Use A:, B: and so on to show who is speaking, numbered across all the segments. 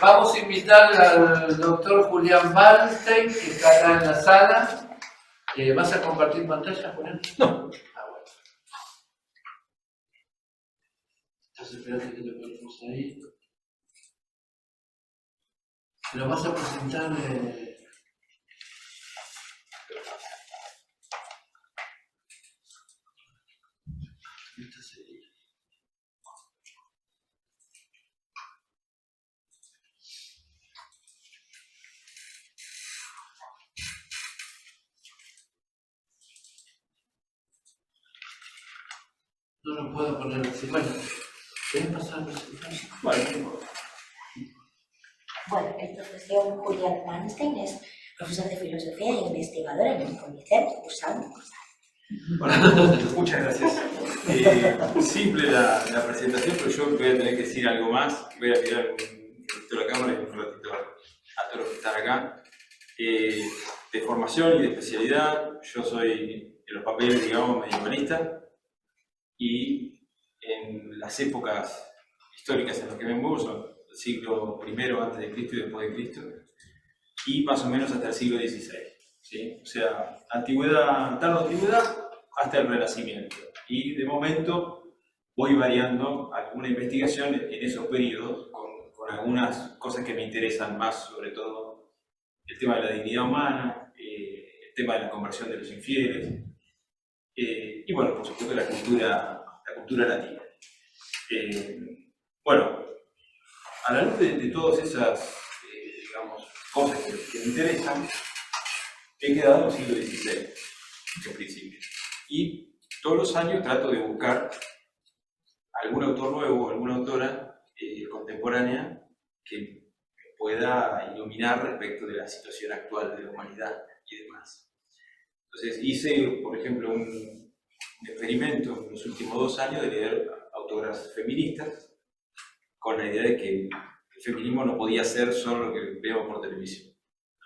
A: Vamos a invitar al doctor Julián Bernstein, que está acá en la sala. ¿Vas a compartir pantalla, Julián?
B: No.
A: Ah, bueno. Entonces, espérate que lo ponemos ahí. Lo vas a presentar. No lo puedo poner así. Bueno, ¿querés pasar a presentar?
B: Bueno,
C: el profesor Julián Bernstein es profesor de filosofía e investigador en el CONICET, usando.
B: bueno, muchas gracias. Simple la presentación, pero yo voy a tener que decir algo más. Voy a mirar un ratito la cámara y un ratito a todos los que están acá. De formación y de especialidad, yo soy en los papeles, digamos, medievalista, y en las épocas históricas en las que me muevo son el siglo I antes de Cristo y después de Cristo, y más o menos hasta el siglo XVI, ¿sí? O sea, antigüedad, tarda antigüedad hasta el Renacimiento, y de momento voy variando alguna investigación en esos periodos con algunas cosas que me interesan más, sobre todo el tema de la dignidad humana, el tema de la conversión de los infieles, y bueno, por supuesto la cultura latina. Bueno, a la luz de todas esas digamos, cosas que me interesan, he quedado en el siglo XVI, en principio. Y todos los años trato de buscar algún autor nuevo, alguna autora contemporánea que me pueda iluminar respecto de la situación actual de la humanidad y demás. Entonces hice, por ejemplo, un experimento en los últimos 2 años de leer autoras feministas con la idea de que el feminismo no podía ser solo lo que vemos por televisión,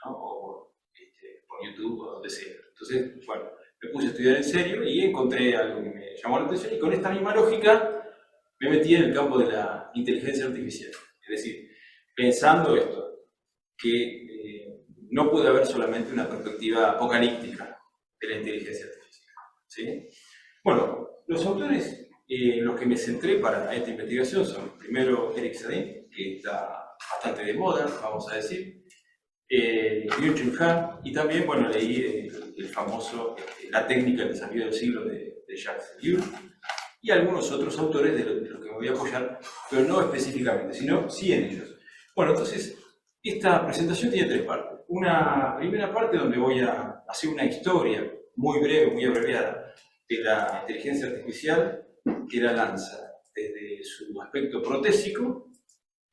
B: ¿no? O por YouTube o donde sea. Entonces, bueno, me puse a estudiar en serio y encontré algo que me llamó la atención y con esta misma lógica me metí en el campo de la inteligencia artificial. Es decir, pensando esto, que no puede haber solamente una perspectiva apocalíptica de la inteligencia artificial, ¿sí? Bueno, los autores en los que me centré para esta investigación son primero Eric Zadin, que está bastante de moda, vamos a decir, Byung-Chul Han, y también, bueno, leí el famoso La técnica del desafío del siglo de Jacques Ellul, y algunos otros autores de los que me voy a apoyar, pero no específicamente, sino sí en ellos. Bueno, entonces, esta presentación tiene 3 partes. Una primera parte donde voy a hacer una historia muy breve, muy abreviada, de la inteligencia artificial que la lanza desde su aspecto protésico,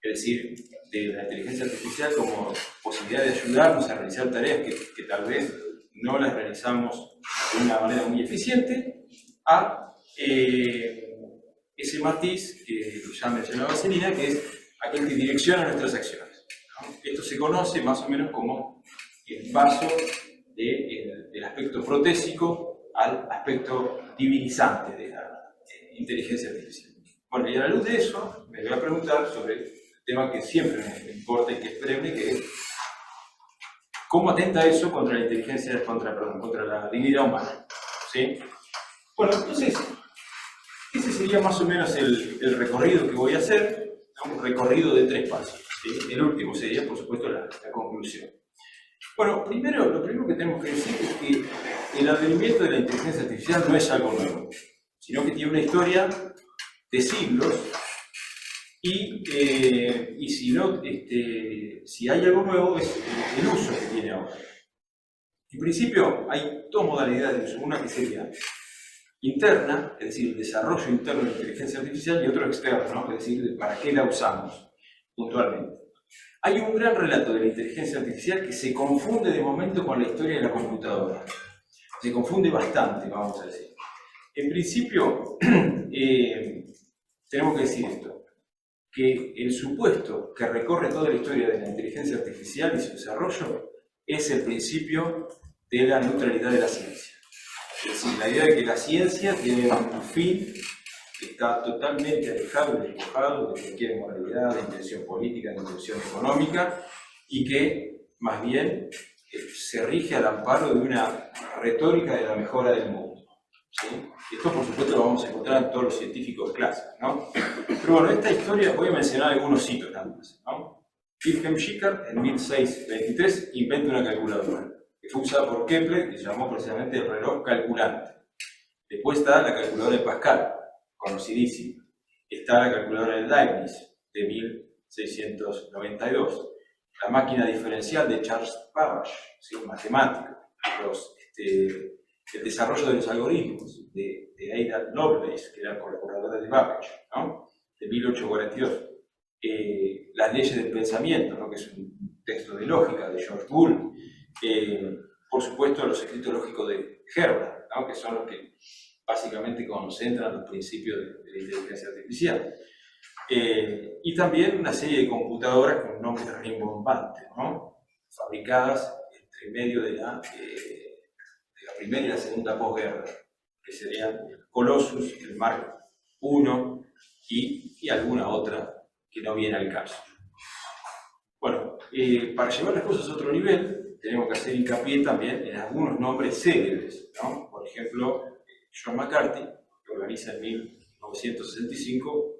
B: es decir, de la inteligencia artificial como posibilidad de ayudarnos a realizar tareas que tal vez no las realizamos de una manera muy eficiente, a ese matiz que ya mencionaba Celina, que es aquel que direcciona nuestras acciones, ¿no? Esto se conoce más o menos como el paso del aspecto protésico al aspecto divinizante de la inteligencia artificial. Bueno, y a la luz de eso, me voy a preguntar sobre el tema que siempre me importa y que es breve, que es cómo atenta eso contra la inteligencia, contra la dignidad humana, ¿sí? Bueno, entonces, ese sería más o menos el recorrido que voy a hacer, un recorrido de 3 pasos, ¿sí? El último sería, por supuesto, la conclusión. Bueno, lo primero que tenemos que decir es que el advenimiento de la inteligencia artificial no es algo nuevo, sino que tiene una historia de siglos y si hay algo nuevo es el uso que tiene ahora. En principio hay 2 modalidades de uso, una que sería interna, es decir, el desarrollo interno de la inteligencia artificial, y otro externo, ¿no? Es decir, para qué la usamos puntualmente. Hay un gran relato de la inteligencia artificial que se confunde de momento con la historia de la computadora. Se confunde bastante, vamos a decir. En principio, tenemos que decir esto, que el supuesto que recorre toda la historia de la inteligencia artificial y su desarrollo es el principio de la neutralidad de la ciencia. Es decir, la idea de que la ciencia tiene un fin está totalmente alejado y despojado de cualquier moralidad, de intención política, de intención económica, y que más bien se rige al amparo de una retórica de la mejora del mundo. ¿Sí? Esto, por supuesto, lo vamos a encontrar en todos los científicos clásicos, ¿no? Pero bueno, esta historia, voy a mencionar algunos hitos nada más, ¿no? Wilhelm Schicker, en 1623, inventa una calculadora, que fue usada por Kepler, que se llamó precisamente el reloj calculante. Después está la calculadora de Pascal, conocidísima. Está la calculadora de Leibniz, de 1692. La máquina diferencial de Charles Babbage, ¿sí? Un matemático. El desarrollo de los algoritmos de Ada Lovelace, que era colaboradora de Babbage, ¿no? De 1842. Las leyes del pensamiento, ¿no? Que es un texto de lógica de George Boole. Por supuesto, los escritos lógicos de Herbert, ¿no? Que son los que básicamente concentran los principios de la inteligencia artificial. Y también una serie de computadoras con nombres rimbombantes, ¿no? Fabricadas entre medio de la Primera y la Segunda posguerra, que serían Colossus, el Mark I y alguna otra que no viene al caso. Bueno, para llevar las cosas a otro nivel, tenemos que hacer hincapié también en algunos nombres célebres, ¿no? Por ejemplo, John McCarthy, que organiza en 1965,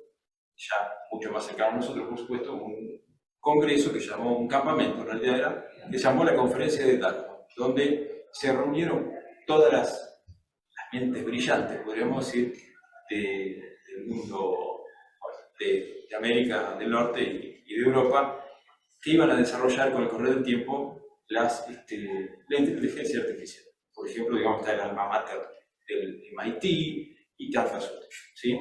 B: ya mucho más cercano a nosotros, por supuesto, un congreso que llamó, un campamento en realidad era, que llamó la Conferencia de Dartmouth, donde se reunieron todas las mentes brillantes, podríamos decir, del mundo, de América del Norte y de Europa, que iban a desarrollar con el correr del tiempo la inteligencia artificial. Por ejemplo, digamos, está el alma mater del MIT y tantas otras, ¿sí?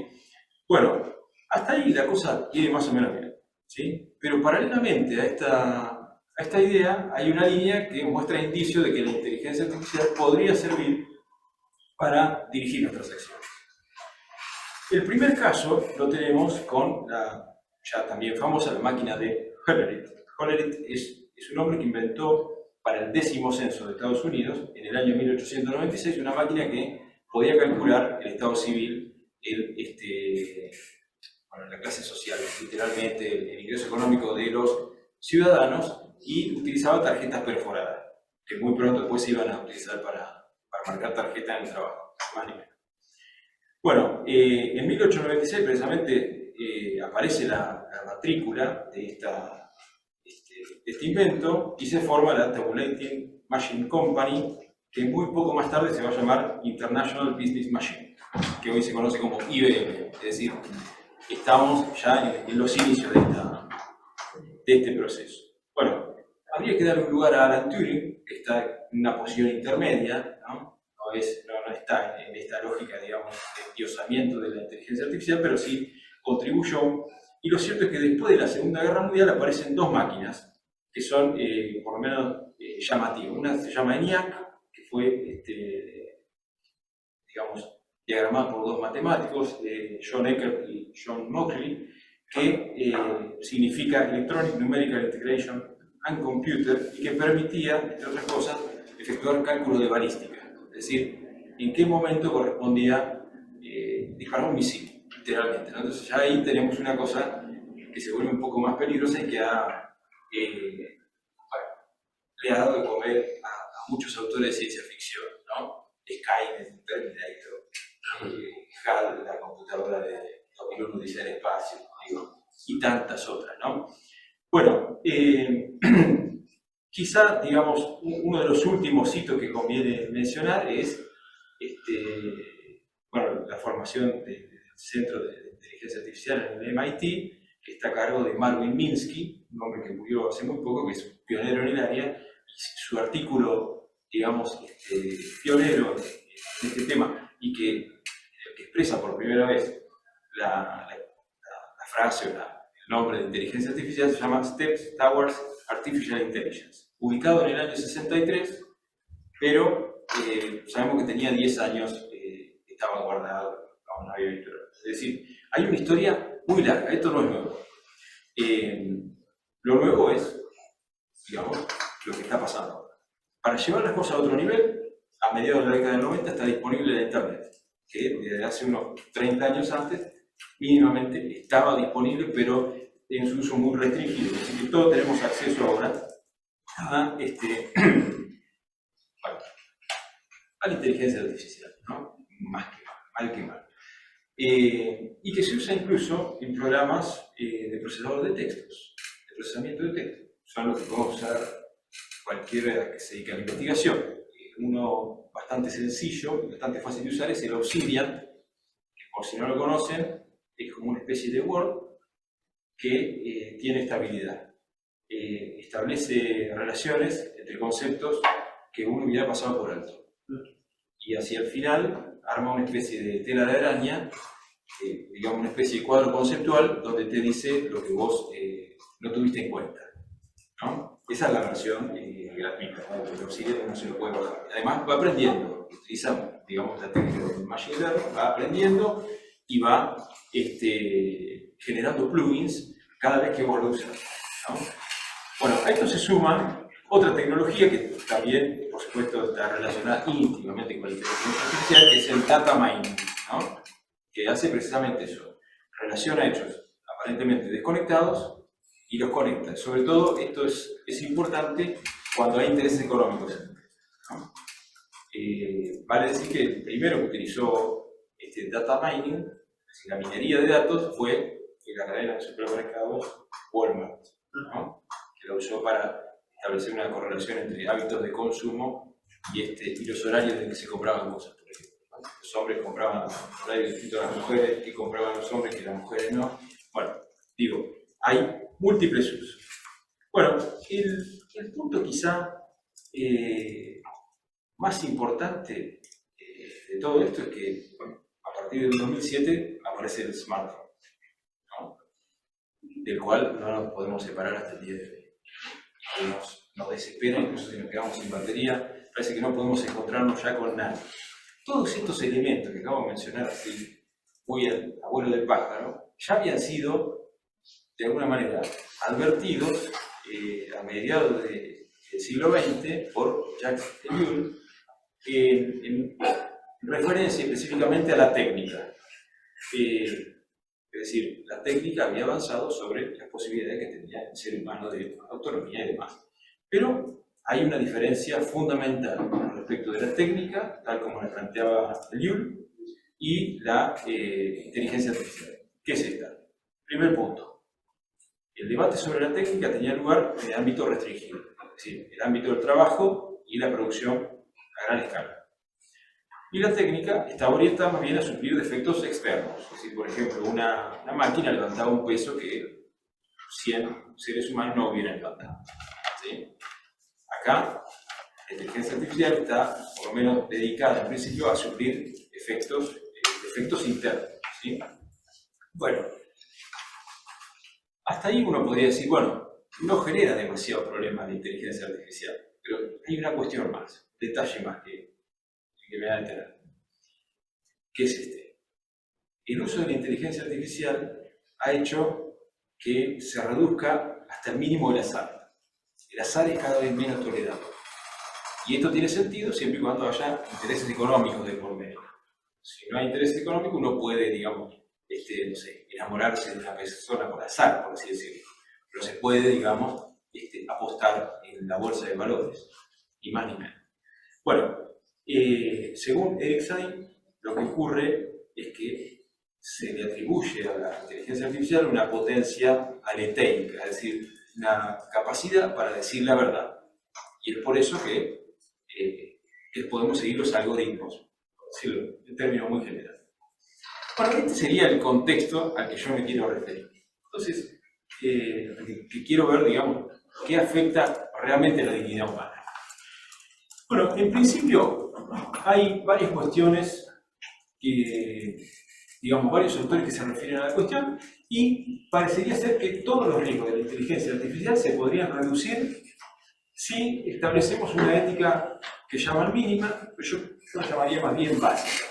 B: Bueno, hasta ahí la cosa viene más o menos bien, ¿sí? Pero paralelamente a esta idea hay una línea que muestra indicios de que la inteligencia artificial podría servir para dirigir nuestras acciones. El primer caso lo tenemos con la ya también famosa la máquina de Hollerith. Hollerith es un hombre que inventó para el 10º censo de Estados Unidos, en el año 1896, una máquina que podía calcular el estado civil, la clase social, literalmente el ingreso económico de los ciudadanos, y utilizaba tarjetas perforadas, que muy pronto después se iban a utilizar para marcar tarjetas en el trabajo, más ni menos. Bueno, en 1896 precisamente aparece la matrícula de este invento y se forma la Tabulating Machine Company, que muy poco más tarde se va a llamar International Business Machine, que hoy se conoce como IBM. Es decir, estamos ya en los inicios de este proceso. Bueno, habría que darle un lugar a Alan Turing, que está en una posición intermedia, ¿no? No está en esta lógica, digamos, de endiosamiento de la inteligencia artificial, pero sí contribuyó. Y lo cierto es que después de la Segunda Guerra Mundial aparecen dos máquinas que son, por lo menos, llamativas. Una se llama ENIAC, que fue, digamos, diagramada por dos matemáticos, John Eckert y John Mauchly, que significa Electronic Numerical Integration and Computer, y que permitía, entre otras cosas, efectuar cálculos de balística. Es decir, en qué momento correspondía disparar un misil, literalmente, ¿no? Entonces ya ahí tenemos una cosa que se vuelve un poco más peligrosa y que le ha dado de comer a muchos autores de ciencia ficción, ¿no? Skynet, Terminator, HAL, la computadora de 2001 Odisea del Espacio, digo, y tantas otras, ¿no? Bueno, quizá, digamos, uno de los últimos hitos que conviene mencionar es la formación del Centro de Inteligencia Artificial en el MIT, que está a cargo de Marvin Minsky, un hombre que murió hace muy poco, que es un pionero en el área, y su artículo, digamos, pionero en este tema, y que expresa por primera vez la frase o el nombre de inteligencia artificial, se llama Steps Towards Artificial Intelligence, publicado en el año 63, pero sabemos que tenía 10 años, estaba guardado, no había visto. Es decir, hay una historia muy larga, esto no es nuevo. Lo nuevo es, digamos, lo que está pasando ahora. Para llevar las cosas a otro nivel, a mediados de la década del 90 está disponible la Internet, que desde hace unos 30 años antes mínimamente estaba disponible, pero en su uso muy restringido. Así que todos tenemos acceso ahora a, a la inteligencia artificial, ¿no? Más que mal que mal. Y que se usa incluso en programas de procesador de textos, de procesamiento de texto. Son los que podemos usar cualquiera que se dedique a la investigación. Uno bastante sencillo, bastante fácil de usar es el Obsidian, que por si no lo conocen, es como una especie de Word que tiene esta habilidad. Establece relaciones entre conceptos que uno hubiera pasado por alto. Y hacia el final arma una especie de tela de araña, digamos una especie de cuadro conceptual donde te dice lo que vos no tuviste en cuenta, ¿no? Esa es la versión gratuita, ¿no? El Obsidian no se lo puede bajar. Además va aprendiendo, utiliza, digamos, la técnica del Machine Learning, va aprendiendo y va generando plugins cada vez que vos lo usas, ¿no? Bueno, a esto se suma otra tecnología que también, por supuesto, está relacionada íntimamente con la inteligencia artificial, que es el data mining, ¿no? Que hace precisamente eso, relaciona hechos aparentemente desconectados y los conecta. Sobre todo, esto es importante cuando hay intereses económicos, ¿no? Vale decir que el primero que utilizó data mining, es decir, la minería de datos, fue la cadena de supermercados Walmart, ¿no? Que lo usó para establecer una correlación entre hábitos de consumo y los horarios en que se compraban cosas, por ejemplo. Los hombres compraban horarios distintos a las mujeres, que compraban los hombres que las mujeres no. Bueno, digo, hay múltiples usos. Bueno, el punto quizá más importante de todo esto es que a partir del 2007 aparece el smartphone, ¿no? Del cual no nos podemos separar hasta el día de hoy. Nos desespera, incluso si nos quedamos sin batería, parece que no podemos encontrarnos ya con nada. Todos estos elementos que acabo de mencionar, así, muy al abuelo del pájaro, ya habían sido, de alguna manera, advertidos a mediados del siglo XX por Jacques Ellul, en referencia específicamente a la técnica. Es decir, la técnica había avanzado sobre las posibilidades que tenía el ser humano de autonomía y demás. Pero hay una diferencia fundamental respecto de la técnica, tal como la planteaba Ellul, y la inteligencia artificial. ¿Qué es esta? Primer punto. El debate sobre la técnica tenía lugar en el ámbito restringido, es decir, el ámbito del trabajo y la producción a gran escala. Y la técnica estaba orientada más bien a suplir defectos externos. Es decir, por ejemplo, una máquina levantaba un peso que 100 seres humanos no hubieran levantado, ¿sí? Acá, la inteligencia artificial está, por lo menos, dedicada en principio a suplir defectos internos, ¿sí? Bueno, hasta ahí uno podría decir, bueno, no genera demasiado problema la inteligencia artificial, pero hay una cuestión más, un detalle más que me va a detener. ¿Qué es este? El uso de la inteligencia artificial ha hecho que se reduzca hasta el mínimo del azar. El azar es cada vez menos tolerado. Y esto tiene sentido siempre y cuando haya intereses económicos de por medio. Si no hay intereses económicos, uno puede, digamos, no sé, enamorarse de una persona por azar, por así decirlo. Pero se puede, digamos, apostar en la bolsa de valores, ni más ni menos. Bueno, según Erikson, lo que ocurre es que se le atribuye a la inteligencia artificial una potencia aleteica, es decir, una capacidad para decir la verdad. Y es por eso que podemos seguir los algoritmos, por decirlo en términos muy generales. Bueno, este sería el contexto al que yo me quiero referir. Entonces, que quiero ver, digamos, qué afecta realmente a la dignidad humana. Bueno, en principio hay varias cuestiones que, digamos, varios autores que se refieren a la cuestión y parecería ser que todos los riesgos de la inteligencia artificial se podrían reducir si establecemos una ética que llaman mínima, pero yo la llamaría más bien básica.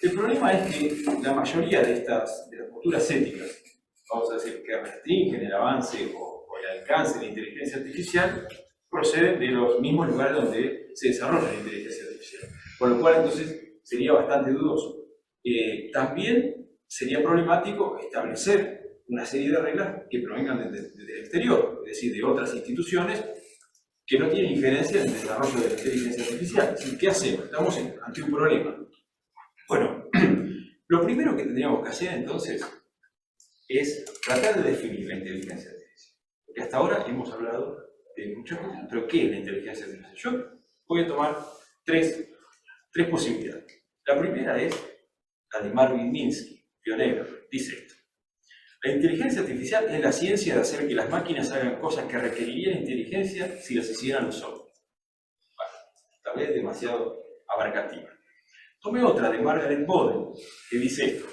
B: El problema es que la mayoría de las posturas éticas, vamos a decir, que restringen el avance o el alcance de la inteligencia artificial, proceden de los mismos lugares donde se desarrolla la inteligencia artificial. Por lo cual, entonces, sería bastante dudoso. También sería problemático establecer una serie de reglas que provengan del exterior, es decir, de otras instituciones que no tienen injerencia en el desarrollo de la inteligencia artificial. Es decir, ¿qué hacemos? Estamos ante un problema. Bueno, lo primero que tendríamos que hacer entonces es tratar de definir la inteligencia artificial. Porque hasta ahora hemos hablado de muchas cosas, pero ¿qué es la inteligencia artificial? Yo voy a tomar tres posibilidades. La primera es la de Marvin Minsky, pionero, dice esto. La inteligencia artificial es la ciencia de hacer que las máquinas hagan cosas que requerirían inteligencia si las hicieran los hombres. Bueno, tal vez demasiado abarcativa. Tomé otra de Margaret Boden, que dice esto.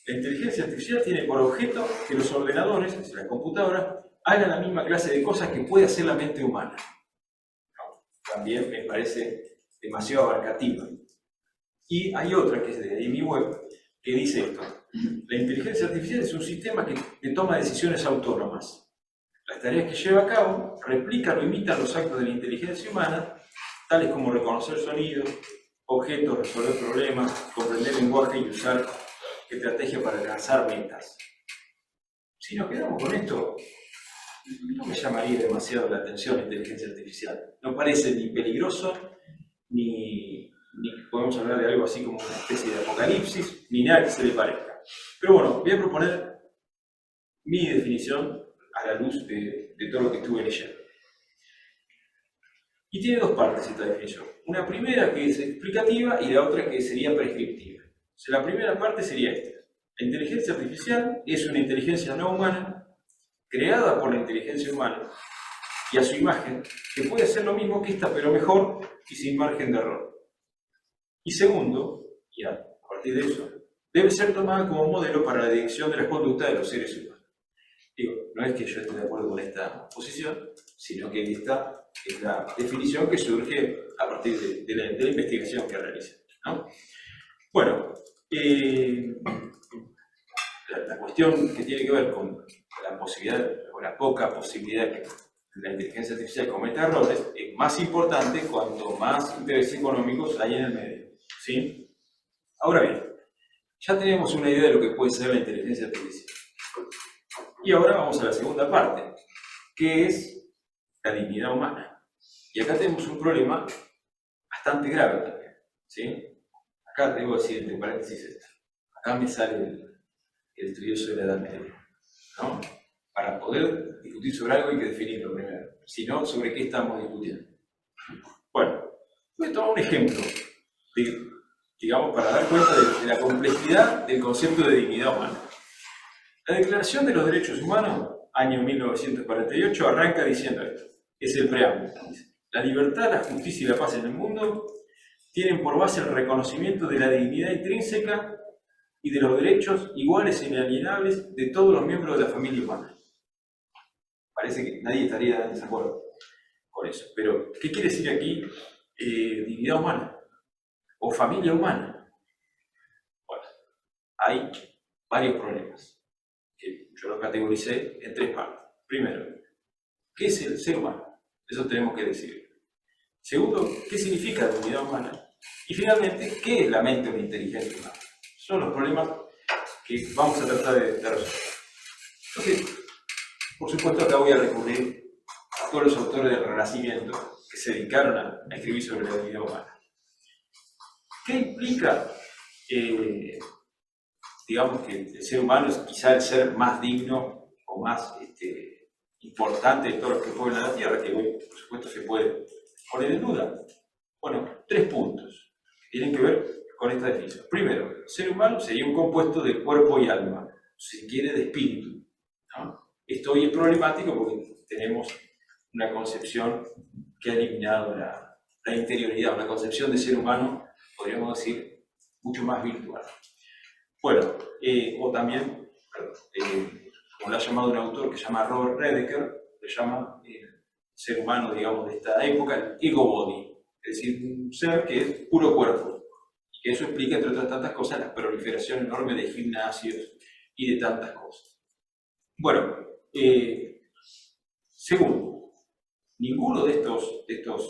B: La inteligencia artificial tiene por objeto que los ordenadores, es decir, las computadoras, hagan la misma clase de cosas que puede hacer la mente humana. No, también me parece demasiado abarcativa. Y hay otra, que es de Amy Webb, que dice esto. La inteligencia artificial es un sistema que toma decisiones autónomas. Las tareas que lleva a cabo replican o imitan los actos de la inteligencia humana, tales como reconocer sonidos, objetos, resolver problemas, comprender lenguaje y usar estrategias para alcanzar metas. Si nos quedamos con esto, no me llamaría demasiado la atención la inteligencia artificial. No parece ni peligroso, ni podemos hablar de algo así como una especie de apocalipsis, ni nada que se le parezca. Pero bueno, voy a proponer mi definición a la luz de todo lo que estuve leyendo. Y tiene dos partes esta definición. Una primera que es explicativa y la otra que sería prescriptiva. O sea, la primera parte sería esta. La inteligencia artificial es una inteligencia no humana, creada por la inteligencia humana, y a su imagen, que puede hacer lo mismo que esta, pero mejor y sin margen de error. Y segundo, y a partir de eso, debe ser tomada como modelo para la dirección de la conducta de los seres humanos. Digo, no es que yo esté de acuerdo con esta posición, sino que esta es la definición que surge a partir de la investigación que realiza, ¿no? Bueno, la cuestión que tiene que ver con la posibilidad o la poca posibilidad que la inteligencia artificial cometa errores es más importante cuanto más intereses económicos hay en el medio, ¿sí? Ahora bien, ya tenemos una idea de lo que puede ser la inteligencia artificial. Y ahora vamos a la segunda parte, que es la dignidad humana. Y acá tenemos un problema bastante grave también, ¿sí? Acá debo decir entre paréntesis esto. Acá me sale el estudioso de la Edad Media, ¿no? Para poder discutir sobre algo hay que definirlo primero, si no, ¿sobre qué estamos discutiendo? Bueno, voy a tomar un ejemplo, digamos, para dar cuenta de la complejidad del concepto de dignidad humana. La Declaración de los Derechos Humanos, año 1948, arranca diciendo esto. Es el preámbulo. La libertad, la justicia y la paz en el mundo tienen por base el reconocimiento de la dignidad intrínseca y de los derechos iguales e inalienables de todos los miembros de la familia humana. Parece que nadie estaría en desacuerdo con eso. Pero, ¿qué quiere decir aquí dignidad humana? O familia humana. Bueno, hay varios problemas, que yo los categoricé en tres partes. Primero, ¿qué es el ser humano? Eso tenemos que decir. Segundo, ¿qué significa dignidad humana? Y finalmente, ¿qué es la mente o la inteligencia humana? Son los problemas que vamos a tratar de resolver. Entonces, por supuesto, acá voy a recurrir a todos los autores del Renacimiento que se dedicaron a escribir sobre la dignidad humana. ¿Qué implica, digamos, que el ser humano es quizá el ser más digno o más importante de todos los que pueblan la Tierra, que hoy, por supuesto, se puede poner en duda? Bueno, tres puntos que tienen que ver con esta definición. Primero, el ser humano sería un compuesto de cuerpo y alma, si quiere, de espíritu, ¿no? Esto hoy es problemático porque tenemos una concepción que ha eliminado la interioridad, una concepción de ser humano, podríamos decir, mucho más virtual. Bueno, o también, como lo ha llamado un autor que se llama Robert Redeker, le llama ser humano, digamos, de esta época, el ego body, es decir, un ser que es puro cuerpo. Y que eso explica, entre otras tantas cosas, la proliferación enorme de gimnasios y de tantas cosas. Bueno, segundo, ninguno de estos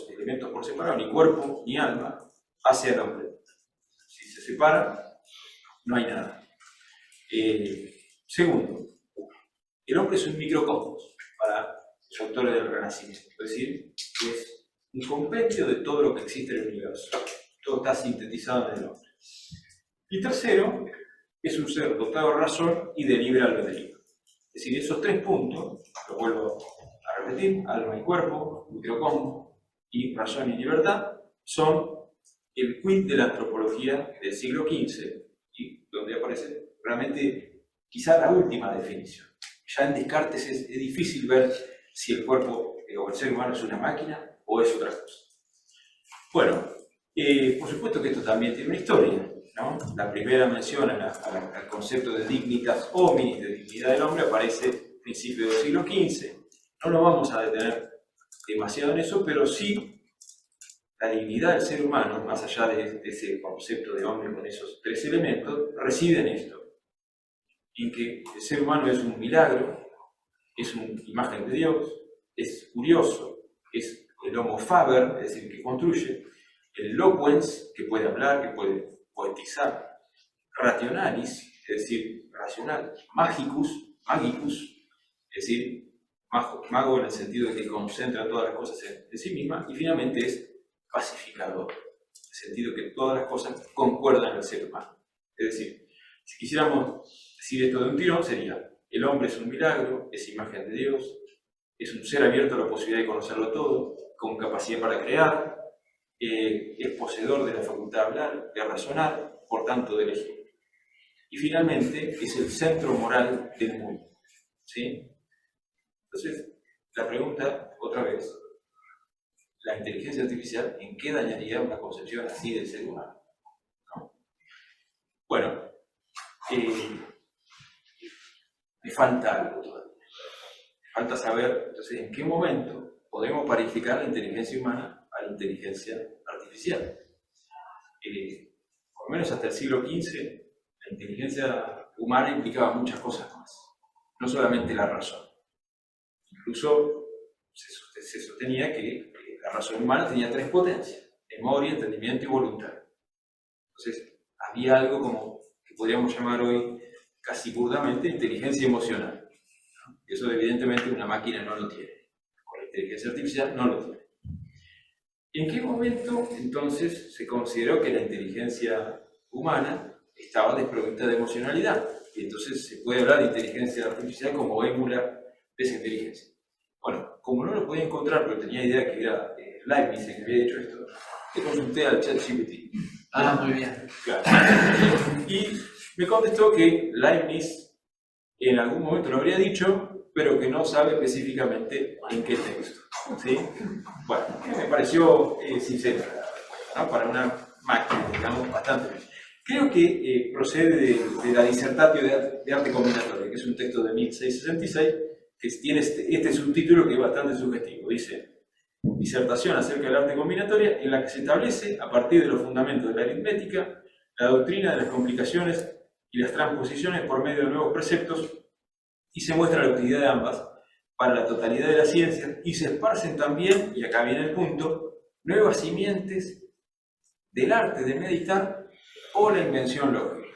B: elementos por separado, ni cuerpo ni alma, hace al hombre. Si se separan, no hay nada. Segundo, el hombre es un microcosmos para los autores del Renacimiento, es decir, es un compendio de todo lo que existe en el universo. Todo está sintetizado en el hombre. Y tercero, es un ser dotado de razón y de libre albedrío. Es decir, esos tres puntos, lo vuelvo a repetir, alma y cuerpo, microcosmos y razón y libertad, son el quid de la antropología del siglo XV, y donde aparece realmente quizá la última definición. Ya en Descartes es difícil ver si el cuerpo o el ser humano es una máquina o es otra cosa. Bueno, por supuesto que esto también tiene una historia, ¿no? La primera mención al concepto de dignitas hominis, de dignidad del hombre, aparece a principios del siglo XV. No nos vamos a detener demasiado en eso, pero sí la dignidad del ser humano, más allá de ese concepto de hombre con esos tres elementos, reside en esto, en que el ser humano es un milagro, es una imagen de Dios, es curioso, es el homo faber, es decir, que construye, el loquens, que puede hablar, que puede poetizar, rationalis, es decir, racional, magicus, es decir, mago en el sentido de que concentra todas las cosas en sí misma, y finalmente es pacificador, en el sentido de que todas las cosas concuerdan en el ser humano. Es decir, si quisiéramos decir esto de un tirón, sería: el hombre es un milagro, es imagen de Dios, es un ser abierto a la posibilidad de conocerlo todo, con capacidad para crear, es poseedor de la facultad de hablar, de razonar, por tanto de elegir. Y finalmente es el centro moral del mundo. ¿Sí? Entonces, la pregunta, otra vez, ¿la inteligencia artificial en qué dañaría una concepción así del ser humano? ¿No? Bueno, me falta algo todavía. Me falta saber, entonces, en qué momento podemos parificar la inteligencia humana a la inteligencia artificial. Por lo menos hasta el siglo XV, la inteligencia humana implicaba muchas cosas más, no solamente la razón. Incluso se sostenía que la razón humana tenía tres potencias: memoria, entendimiento y voluntad. Entonces, había algo como que podríamos llamar hoy casi burdamente inteligencia emocional, ¿no? Eso evidentemente una máquina no lo tiene, con la inteligencia artificial no lo tiene. ¿En qué momento entonces se consideró que la inteligencia humana estaba desprovista de emocionalidad? Y entonces se puede hablar de inteligencia artificial como émula de esa inteligencia. Bueno, como no lo podía encontrar, pero tenía idea que era Leibniz el que había dicho esto, le consulté al ChatGPT.
A: Ah, muy bien.
B: Claro. Y me contestó que Leibniz en algún momento lo habría dicho, pero que no sabe específicamente en qué texto. ¿Sí? Bueno, me pareció sincero, ¿no? Para una máquina, digamos, bastante bien. Creo que procede de la Disertatio de Arte Combinatorio, que es un texto de 1666, que tiene este subtítulo que es bastante sugestivo. Dice: disertación acerca del arte combinatoria, en la que se establece, a partir de los fundamentos de la aritmética, la doctrina de las complicaciones y las transposiciones por medio de nuevos preceptos, y se muestra la utilidad de ambas para la totalidad de las ciencias, y se esparcen también, y acá viene el punto, nuevas simientes del arte de meditar o la invención lógica.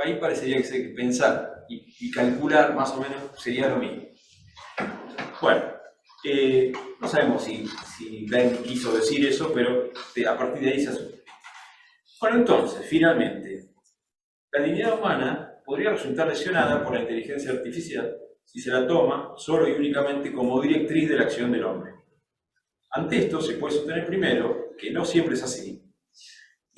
B: Ahí parecería que pensar y calcular más o menos sería lo mismo. Bueno, no sabemos si Leibniz quiso decir eso, pero a partir de ahí se asume. Bueno, entonces, finalmente, la dignidad humana podría resultar lesionada por la inteligencia artificial si se la toma solo y únicamente como directriz de la acción del hombre. Ante esto se puede sostener primero que no siempre es así,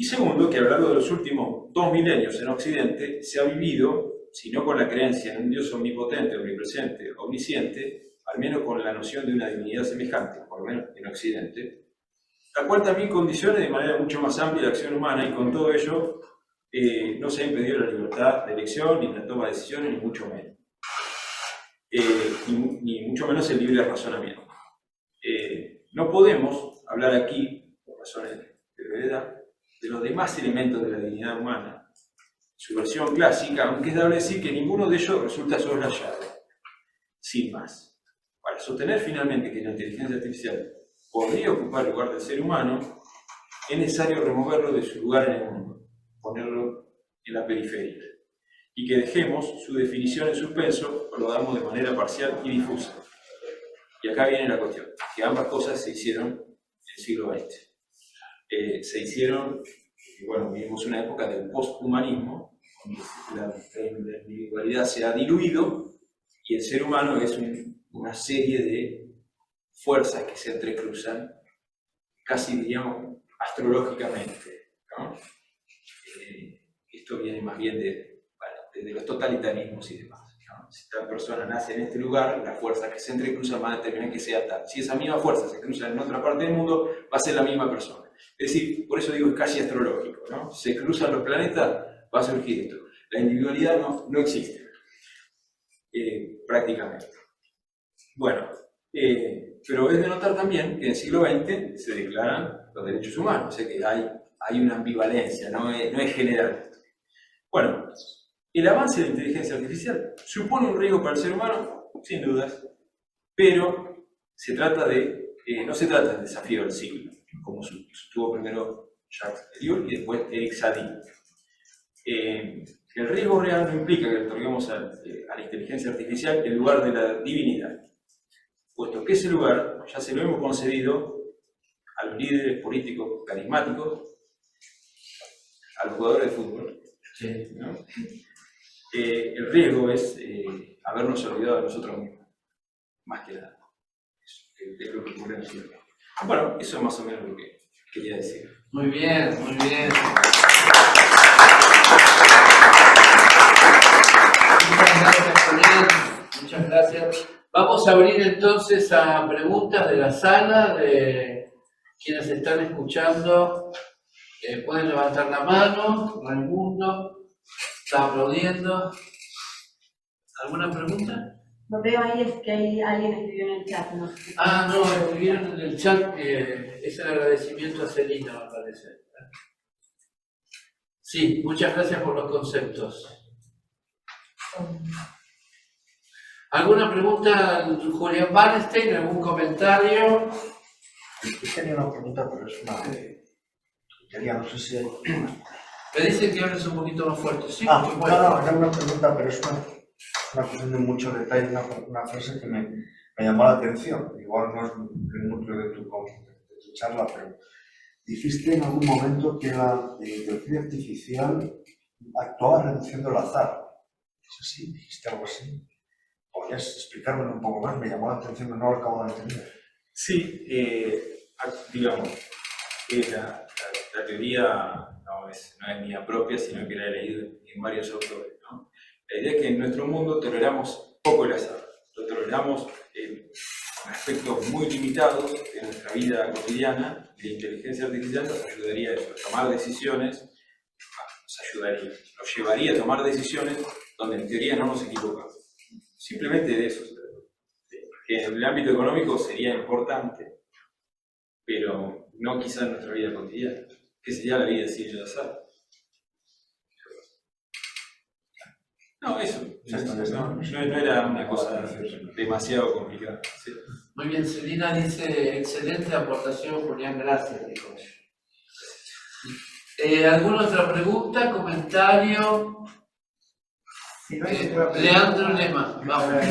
B: y segundo, que a lo largo de los últimos 2 milenios en Occidente se ha vivido, si no con la creencia en un Dios omnipotente, omnipresente, omnisciente, al menos con la noción de una divinidad semejante, por lo menos en Occidente, la cual también condiciona de manera mucho más amplia la acción humana, y con todo ello no se ha impedido la libertad de elección, ni la toma de decisiones, ni mucho menos. Ni mucho menos el libre razonamiento. No podemos hablar aquí, por razones de brevedad, de los demás elementos de la dignidad humana, su versión clásica, aunque es dable decir que ninguno de ellos resulta soslayado, sin más. Para sostener finalmente que la inteligencia artificial podría ocupar el lugar del ser humano, es necesario removerlo de su lugar en el mundo, ponerlo en la periferia. y que dejemos su definición en suspenso o lo damos de manera parcial y difusa. Y acá viene la cuestión, que ambas cosas se hicieron en el siglo XX. Se hicieron, bueno, vivimos una época del posthumanismo, donde la individualidad se ha diluido y el ser humano es una serie de fuerzas que se entrecruzan, casi diríamos astrológicamente, ¿no? Esto viene más bien de los totalitarismos y demás, ¿no? Si esta persona nace en este lugar, las fuerzas que se entrecruzan van a determinar que sea tal. Si esa misma fuerza se cruza en otra parte del mundo, va a ser la misma persona. Es decir, por eso digo, es casi astrológico, ¿no? Se cruzan los planetas, va a surgir esto. La individualidad no existe, prácticamente. Bueno, pero es de notar también que en el siglo XX se declaran los derechos humanos, o sea que hay una ambivalencia, no es general. Bueno, el avance de la inteligencia artificial supone un riesgo para el ser humano, sin dudas, pero se trata no se trata del desafío del siglo, como sostuvo primero Jacques Ellul y después Eric Satie. El riesgo real no implica que le otorguemos a la inteligencia artificial el lugar de la divinidad, puesto que ese lugar ya se lo hemos concedido a los líderes políticos carismáticos, a los jugadores de fútbol, ¿no? El riesgo es habernos olvidado de nosotros mismos, más que nada. Es lo que ocurre en el cielo. Bueno, eso es más o menos lo que quería decir.
A: Muy bien, muy bien. Muchas gracias, Julián. Muchas gracias. Vamos a abrir entonces a preguntas de la sala, de quienes están escuchando. Pueden levantar la mano. Raimundo está aplaudiendo. ¿Alguna pregunta?
D: No veo ahí, es que hay alguien escribió en el chat, ¿no?
A: Ah, no, escribieron en el chat que es el agradecimiento a Celina, me parece. Sí, muchas gracias por los conceptos. ¿Alguna pregunta, Julián Wallenstein? ¿Algún comentario?
E: Yo tenía una pregunta, pero es una tontería, no sé si hay...
A: Me dicen que hables un poquito más fuerte. Sí,
E: no,
A: muy bueno.
E: no, era una pregunta, pero es una cuestión de mucho detalle, una frase que me llamó la atención. Igual no es el núcleo de tu charla, pero dijiste en algún momento que la inteligencia artificial actuaba reduciendo el azar. ¿Es así? ¿Dijiste algo así? ¿Podrías explicármelo un poco más? Me llamó la atención, pero no lo acabo de entender.
B: Sí, digamos, la teoría no es mía propia, sino que la he leído en varios autores, ¿no? La idea es que en nuestro mundo toleramos poco el azar, lo toleramos en aspectos muy limitados de nuestra vida cotidiana, y la inteligencia artificial nos ayudaría a eso, a tomar decisiones, nos llevaría a tomar decisiones donde en teoría no nos equivocamos. Simplemente de eso. Que en el ámbito económico sería importante, pero no quizá en nuestra vida cotidiana. ¿Qué sería la vida sin el azar? No, eso. No era una cosa demasiado complicada. ¿Sí?
A: Muy bien, Celina dice, excelente aportación, Julián, gracias. Dijo. ¿Alguna otra pregunta, comentario?
F: Si no hay otra pregunta.
A: Leandro Lema, vamos.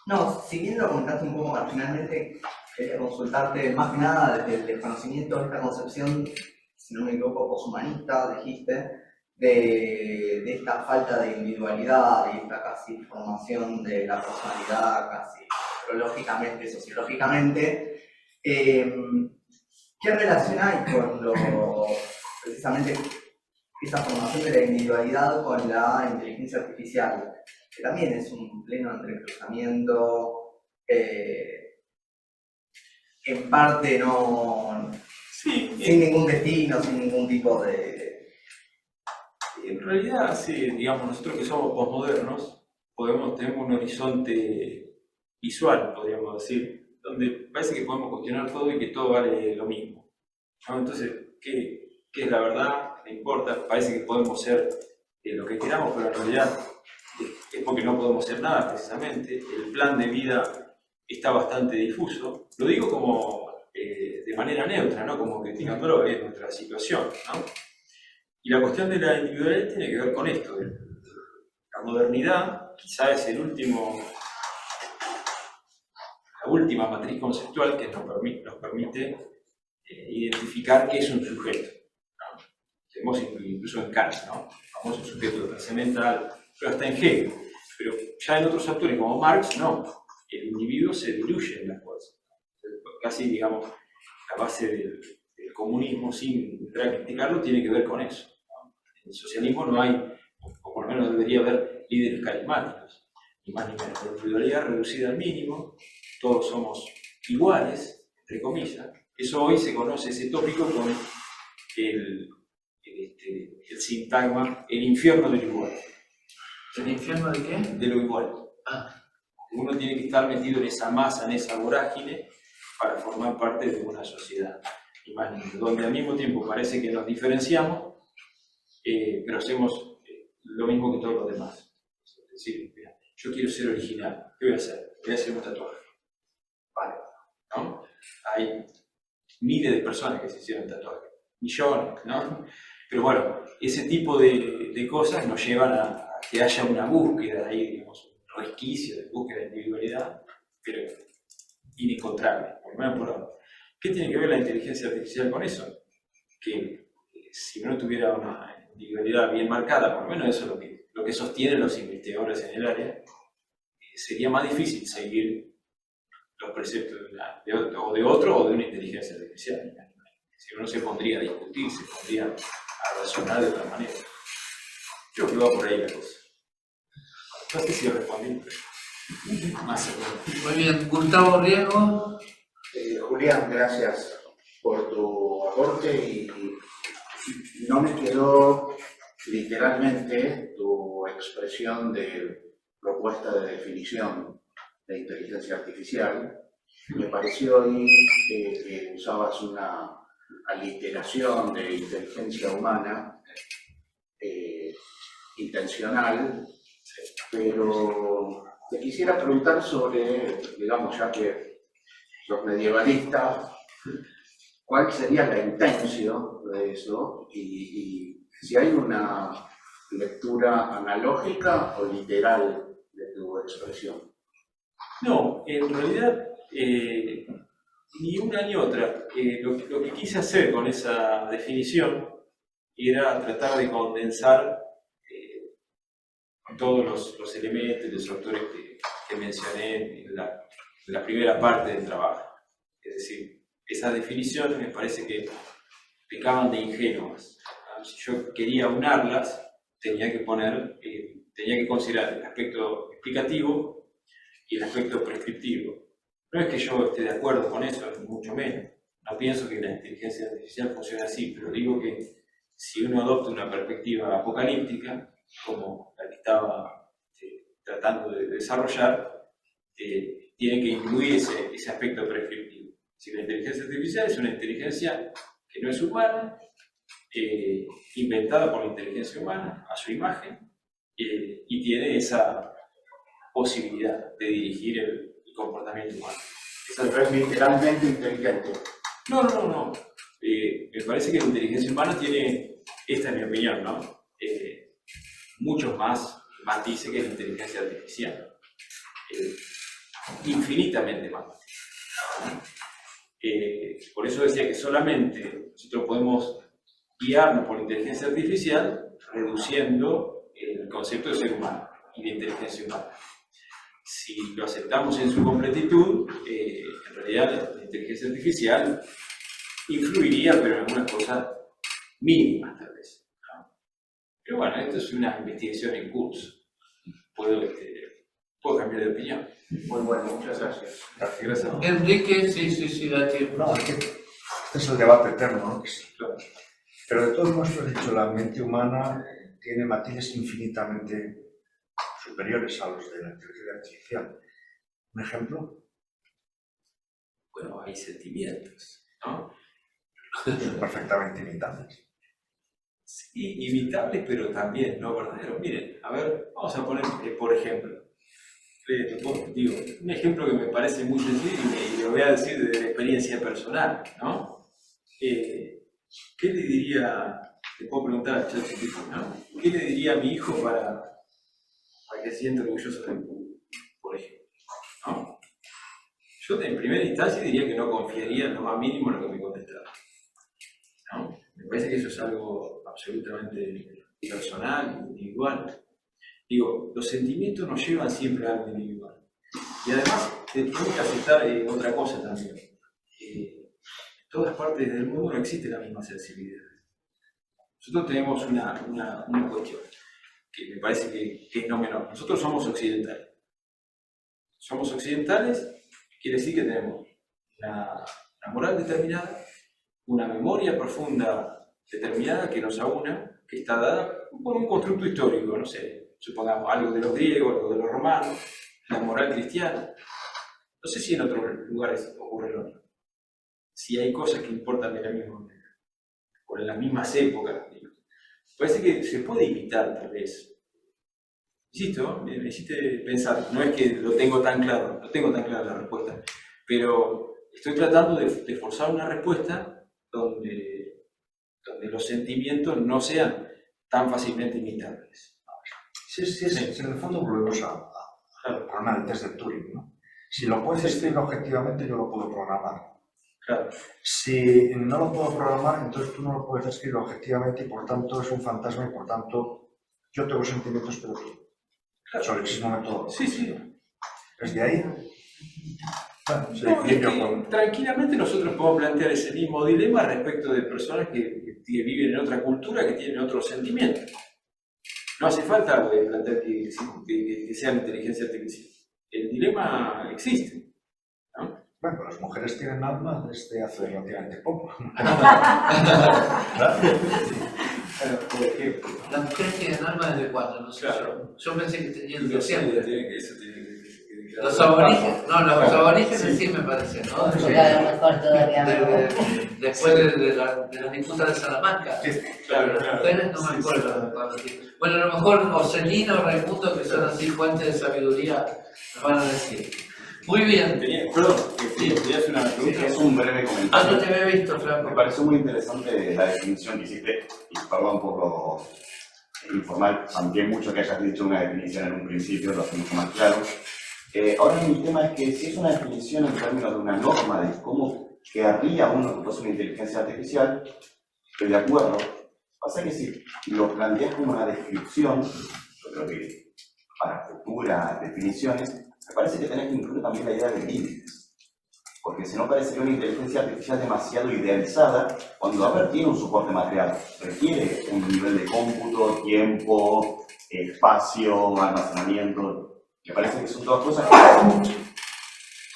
F: No, siguiendo lo comentaste un poco marginalmente, quería consultarte más que nada desde el desconocimiento de esta concepción, si no me equivoco, poshumanista, dijiste, de esta falta de individualidad y esta casi formación de la personalidad, casi astrológicamente, sociológicamente. ¿Qué relación hay con precisamente esa formación de la individualidad con la inteligencia artificial? Que también es un pleno entrecruzamiento, en parte no,
B: Sí,
F: sin ningún destino, sin ningún tipo de...
B: en realidad, sí, digamos, nosotros que somos posmodernos, tenemos un horizonte visual, podríamos decir, donde parece que podemos cuestionar todo y que todo vale lo mismo, ¿no? Entonces, ¿qué es la verdad? No importa, parece que podemos ser lo que queramos, pero en realidad es porque no podemos ser nada, precisamente. El plan de vida está bastante difuso. Lo digo como de manera neutra, ¿no? Como criticándolo, es nuestra situación, ¿no? Y la cuestión de la individualidad tiene que ver con esto. La modernidad quizá es la última matriz conceptual que nos permite identificar qué es un sujeto, ¿no? Tenemos incluso en Kant, ¿no? El famoso sujeto trascendental, pero hasta en Hegel. Pero ya en otros autores como Marx, no. El individuo se diluye en las cosas. Casi, digamos, la base del comunismo, sin entrar a criticarlo, tiene que ver con eso, ¿no? En el socialismo no hay, o por lo menos debería haber, líderes carismáticos, ni más ni menos. La individualidad reducida al mínimo, todos somos iguales, entre comillas. Eso hoy se conoce, ese tópico, con el sintagma, el infierno del igual.
A: ¿El infierno de qué?
B: De lo igual. Uno tiene que estar metido en esa masa, en esa vorágine, para formar parte de una sociedad. Donde al mismo tiempo parece que nos diferenciamos, pero hacemos lo mismo que todos los demás. Es decir, mira, yo quiero ser original, ¿qué voy a hacer? Voy a hacer un tatuaje. Vale, ¿no? Hay miles de personas que se hicieron tatuajes, millones, ¿no? Pero bueno, ese tipo de cosas nos llevan a que haya una búsqueda ahí, digamos, un resquicio de búsqueda de individualidad, pero inencontrable, por lo menos por ahora. ¿Qué tiene que ver la inteligencia artificial con eso? Que si no tuviera una individualidad bien marcada, por lo menos eso es lo que sostienen los investigadores en el área, sería más difícil seguir los preceptos de otro o de una inteligencia artificial. Si uno se pondría a discutir, se pondría a razonar de otra manera. Creo que va por ahí la cosa. No sé si respondí, pero más o menos.
A: Muy bien, Gustavo Riego.
G: Julián, gracias por tu aporte y no me quedó literalmente tu expresión de propuesta de definición de inteligencia artificial. Me pareció oír que usabas una aliteración de inteligencia humana intencional, pero te quisiera preguntar sobre, digamos, ya que los medievalistas, ¿cuál sería la intención de eso? Y si hay una lectura analógica o literal de tu expresión.
B: No, en realidad, ni una ni otra. Lo que quise hacer con esa definición era tratar de condensar todos los elementos, los autores que mencioné en la primera parte del trabajo. Es decir, esas definiciones me parece que pecaban de ingenuas. Si yo quería unarlas, tenía que considerar el aspecto explicativo y el aspecto prescriptivo. No es que yo esté de acuerdo con eso, ni mucho menos. No pienso que la inteligencia artificial funcione así, pero digo que si uno adopta una perspectiva apocalíptica, como la que estaba tratando de desarrollar, tiene que incluir ese aspecto prescriptivo. Si la inteligencia artificial es una inteligencia que no es humana, inventada por la inteligencia humana, a su imagen, y tiene esa posibilidad de dirigir el comportamiento humano.
G: Pero es literalmente inteligente.
B: No. Me parece que la inteligencia humana tiene, esta es mi opinión, ¿no? Muchos más matices que la inteligencia artificial. Infinitamente más. Por eso decía que solamente nosotros podemos guiarnos por la inteligencia artificial reduciendo el concepto de ser humano y de inteligencia humana. Si lo aceptamos en su completitud, en realidad la inteligencia artificial influiría, pero en algunas cosas mínimas tal vez, ¿no? Pero bueno, esto es una investigación en curso. Puedo cambiar de opinión.
G: Muy bueno, muchas gracias.
B: Gracias.
A: Enrique, sí, da tiempo.
E: No, es que este es el debate eterno, ¿no?
B: Claro.
E: Pero de todos modos, lo he dicho, la mente humana tiene matices infinitamente superiores a los de la inteligencia artificial. ¿Un ejemplo?
B: Bueno, hay sentimientos, ¿no?
E: Son perfectamente imitables.
B: Sí, imitables, pero también no verdaderos. Miren, a ver, vamos a poner, por ejemplo, digo, un ejemplo que me parece muy sencillo y lo voy a decir desde la experiencia personal, ¿no? ¿Qué le diría le puedo preguntar a ChatGPT, ¿no? ¿Qué le diría a mi hijo para que se sienta orgulloso de mí, por ejemplo? ¿No? Yo en primera instancia diría que no confiaría en lo más mínimo en lo que me contestara, ¿no? Me parece que eso es algo absolutamente personal, individual. Digo, los sentimientos nos llevan siempre a algo individual. Y además, tenemos que aceptar otra cosa también. En todas partes del mundo no existe la misma sensibilidad. Nosotros tenemos una cuestión que me parece que es no menor. Nosotros somos occidentales. Somos occidentales, quiere decir que tenemos una moral determinada, una memoria profunda determinada que nos aúna, que está dada por un constructo histórico, no sé, supongamos algo de los griegos, algo de los romanos, la moral cristiana. No sé si en otros lugares ocurre lo mismo. Si hay cosas que importan de la misma manera, o en las mismas épocas. Parece que se puede imitar, tal vez. Insisto, me hiciste pensar, no es que lo tengo tan claro, no tengo tan clara la respuesta, pero estoy tratando de forzar una respuesta donde los sentimientos no sean tan fácilmente imitables.
E: Sí, en el fondo volvemos al problema del test de Turing, ¿no? Si lo puedes escribir objetivamente, yo lo puedo programar.
B: Claro.
E: Si no lo puedo programar, entonces tú no lo puedes escribir objetivamente y por tanto es un fantasma y por tanto yo tengo sentimientos, pero tú.
B: Claro.
E: Sobre ese momento.
B: Sí.
E: Desde ahí. Bueno,
B: No, es que tranquilamente nosotros podemos plantear ese mismo dilema respecto de personas que viven en otra cultura, que tienen otros sentimientos. No hace falta plantear que sean inteligencia artificial. El dilema existe, ¿no?
E: Bueno, las mujeres tienen alma desde hace relativamente poco.
B: Por ejemplo.
A: Las mujeres tienen alma desde cuándo, no sé.
B: Claro.
A: Yo pensé que tenían
B: Eso
A: siempre.
B: tiene que
A: Los aborígenes, no, los aborígenes sí me parece, ¿no?
C: Porque a lo mejor todavía no.
A: Después de las disputas de Salamanca.
B: Claro,
A: Las mujeres no me acuerdo. Bueno, a lo mejor Ocelino o Raimundo, que son así fuentes de sabiduría, nos van a decir. Muy bien.
B: Perdón, tenías una
G: Sí,
B: pregunta.
G: es un breve
A: Ah, no
G: comentario.
A: te había visto, Franco.
G: Me pareció muy interesante la definición que hiciste, y perdón por lo informal, amplié mucho que hayas dicho una definición en un principio, lo hace mucho más claro. Ahora mi tema es que si es una definición en términos de una norma de cómo querría uno que fuese una inteligencia artificial, estoy de acuerdo. Pasa que si lo planteas como una descripción, yo creo que para futuras definiciones, me parece que tenés que incluir también la idea de límites. Porque si no parecería una inteligencia artificial demasiado idealizada, cuando, a ver, tiene un soporte material, requiere un nivel de cómputo, tiempo, espacio, almacenamiento. Me parece que son todas cosas que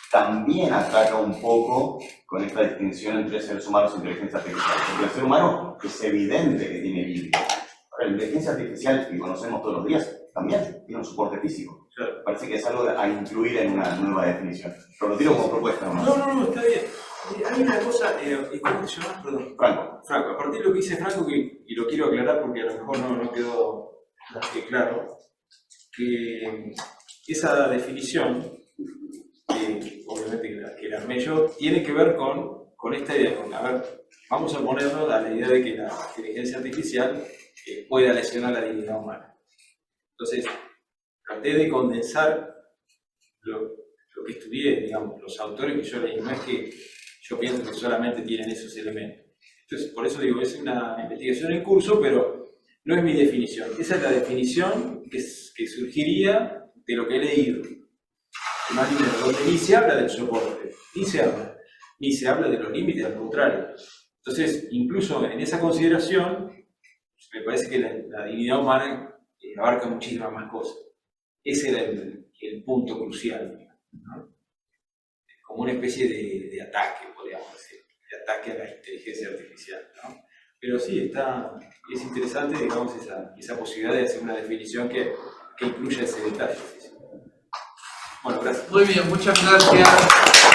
G: también ataca un poco con esta distinción entre seres humanos e inteligencia artificial. Porque el ser humano es evidente que tiene límites. Ahora, la inteligencia artificial que conocemos todos los días también tiene un soporte físico.
B: Claro.
G: Parece que es algo a incluir en una nueva definición. Pero lo tiro como propuesta nomás.
B: No, está bien. Hay una cosa, ¿cómo se llama? Perdón.
G: Franco.
B: Franco, a partir de lo que dice Franco, y lo quiero aclarar porque a lo mejor no quedó claro, que esa definición, obviamente que la armé yo, tiene que ver con esta idea. A ver, vamos a ponerlo a la idea de que la inteligencia artificial pueda lesionar la dignidad humana. Entonces, traté de condensar lo que estudié, digamos, los autores que yo leí. No es que yo pienso que solamente tienen esos elementos. Entonces, por eso digo, es una investigación en curso, pero no es mi definición. Esa es la definición que surgiría de lo que he leído. Más bien, donde ni se habla del soporte, ni se habla de los límites, al contrario. Entonces, incluso en esa consideración, me parece que la dignidad humana abarca muchísimas más cosas. Ese era el punto crucial, ¿no? Como una especie de ataque, podríamos decir, de ataque a la inteligencia artificial, ¿no? Pero sí, es interesante, digamos, esa posibilidad de hacer una definición que incluya ese detalle. Bueno, gracias.
A: Muy bien, muchas gracias.